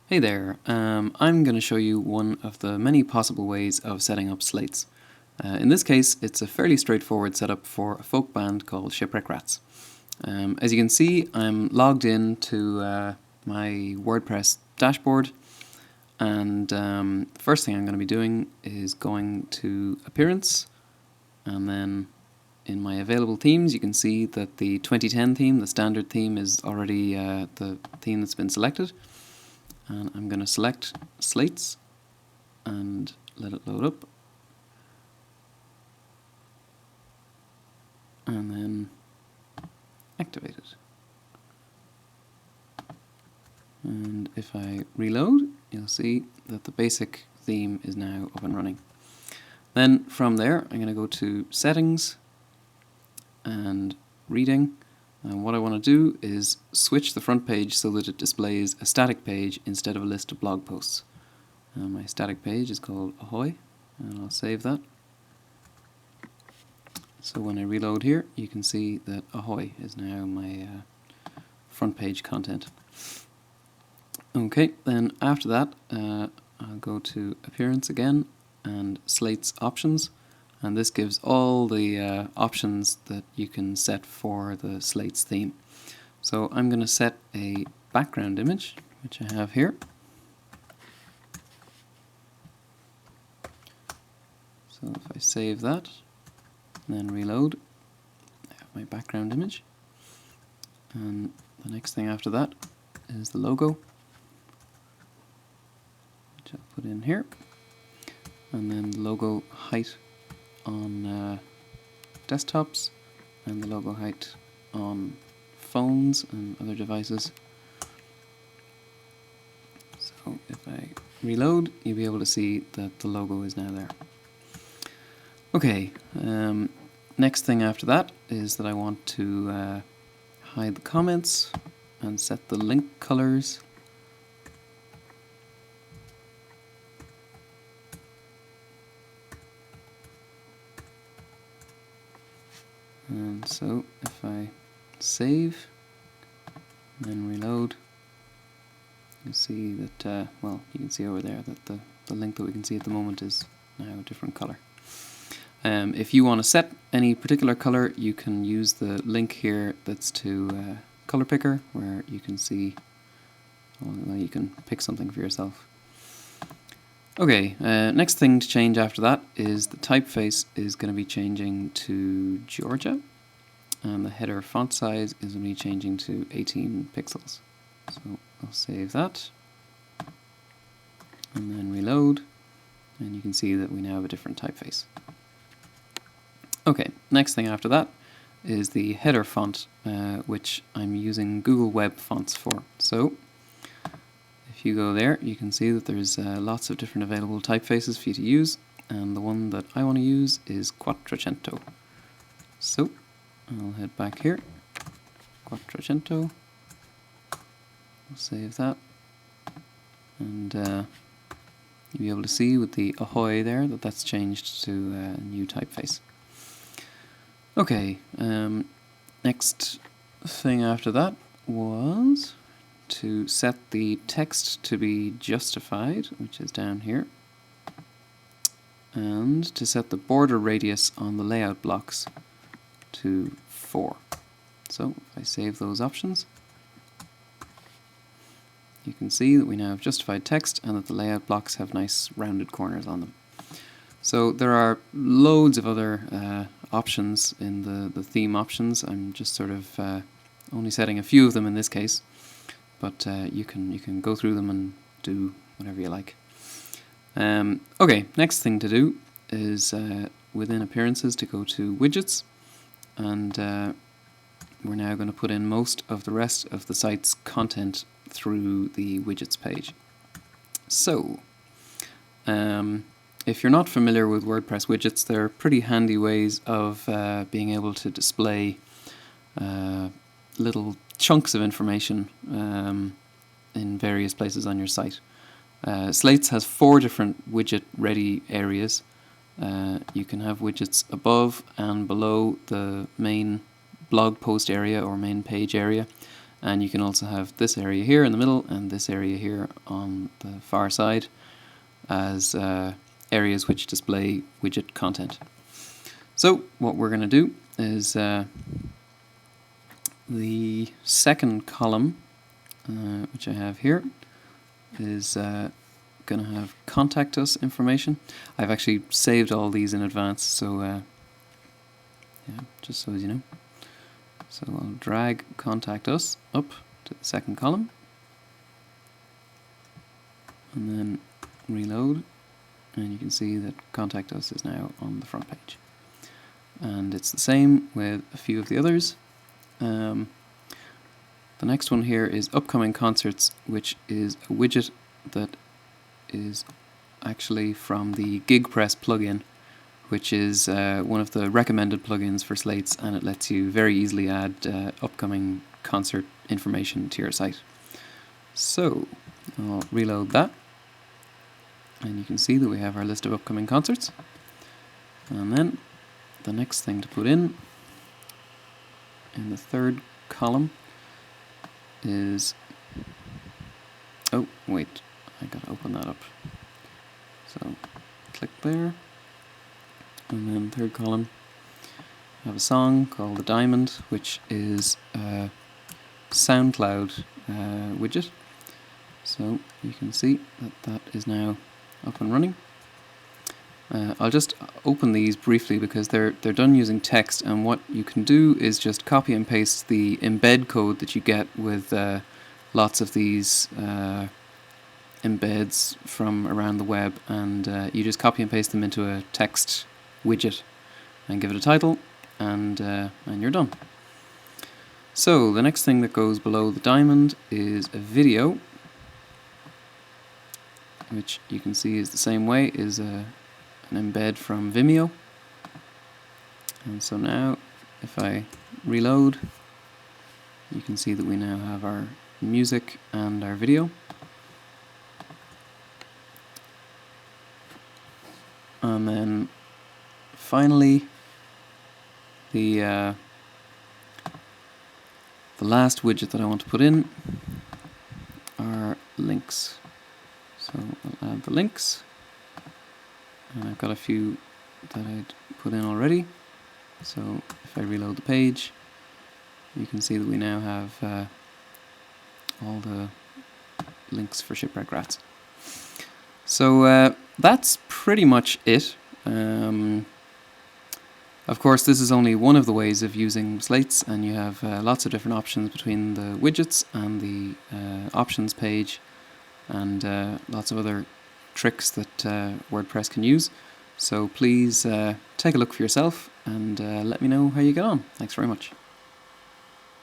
Hey there, I'm going to show you one of the many possible ways of setting up slates. In this case, it's a fairly straightforward setup for a folk band called Shipwreck Rats. As you can see, I'm logged in to my WordPress dashboard, and the first thing I'm going to be doing is going to Appearance, and then in my available themes you can see that the 2010 theme, the standard theme, is already the theme that's been selected. And I'm going to select Slates and let it load up. And then activate it. And if I reload, you'll see that the basic theme is now up and running. Then from there, I'm going to go to Settings and Reading. And what I want to do is switch the front page so that it displays a static page instead of a list of blog posts. My static page is called Ahoy, and I'll save that. So when I reload here, you can see that Ahoy is now my front page content. Okay, then after that, I'll go to Appearance again and Slates Options. And this gives all the options that you can set for the Slates theme. So I'm going to set a background image, which I have here. So if I save that, and then reload, I have my background image. And the next thing after that is the logo, which I'll put in here. And then the logo height on desktops, and the logo height on phones and other devices. So if I reload, you'll be able to see that the logo is now there. Okay, next thing after that is that I want to hide the comments and set the link colors. And so if I save and then reload, you'll see that, well, you can see over there that the link that we can see at the moment is now a different color. If you want to set any particular color, you can use the link here that's to Color Picker, where you can see, well, you can pick something for yourself. Okay, next thing to change after that is the typeface is going to be changing to Georgia, and the header font size is going to be changing to 18 pixels. So I'll save that, and then reload, and you can see that we now have a different typeface. Okay, next thing after that is the header font, which I'm using Google Web Fonts for. So if you go there, you can see that there's lots of different available typefaces for you to use, and the one that I want to use is Quattrocento. So I'll head back here, Quattrocento, I'll save that, and you'll be able to see with the Ahoy there that that's changed to a new typeface. Okay, next thing after that was to set the text to be justified, which is down here, and to set the border radius on the layout blocks to 4. So if I save those options, you can see that we now have justified text and that the layout blocks have nice rounded corners on them. So there are loads of other options in the theme options. I'm just sort of only setting a few of them in this case, but you can go through them and do whatever you like. Okay, next thing to do is within Appearances to go to Widgets, and we're now going to put in most of the rest of the site's content through the Widgets page. So if you're not familiar with WordPress widgets, they're pretty handy ways of being able to display little chunks of information in various places on your site. Slates has 4 different widget ready areas. You can have widgets above and below the main blog post area or main page area, And you can also have this area here in the middle and this area here on the far side as areas which display widget content. So what we're going to do is the second column, which I have here, is going to have contact us information. I've actually saved all these in advance, so yeah, just so as you know. So I'll drag contact us up to the second column and then reload, and you can see that contact us is now on the front page. And it's the same with a few of the others. The next one here is upcoming concerts, which is a widget that is actually from the GigPress plugin, which is one of the recommended plugins for Slates, and it lets you very easily add upcoming concert information to your site. So I'll reload that, and you can see that we have our list of upcoming concerts. And then the next thing to put in the third column is, oh wait, I gotta open that up. So click there, and then third column, I have a song called The Diamond, which is a SoundCloud widget. So you can see that that is now up and running. I'll just open these briefly because they're done using text, and what you can do is just copy and paste the embed code that you get with lots of these embeds from around the web, and you just copy and paste them into a text widget and give it a title, and you're done. So the next thing that goes below the diamond is a video, which you can see is the same way, is an embed from Vimeo. And so now if I reload, you can see that we now have our music and our video. And then finally the last widget that I want to put in are links. So I'll add the links, and I've got a few that I'd put in already. So if I reload the page, you can see that we now have all the links for Shipwreck Rats. So that's pretty much it. Of course, this is only one of the ways of using Slates, and you have lots of different options between the widgets and the options page, and lots of other tricks that WordPress can use. So please take a look for yourself and let me know how you get on. Thanks very much.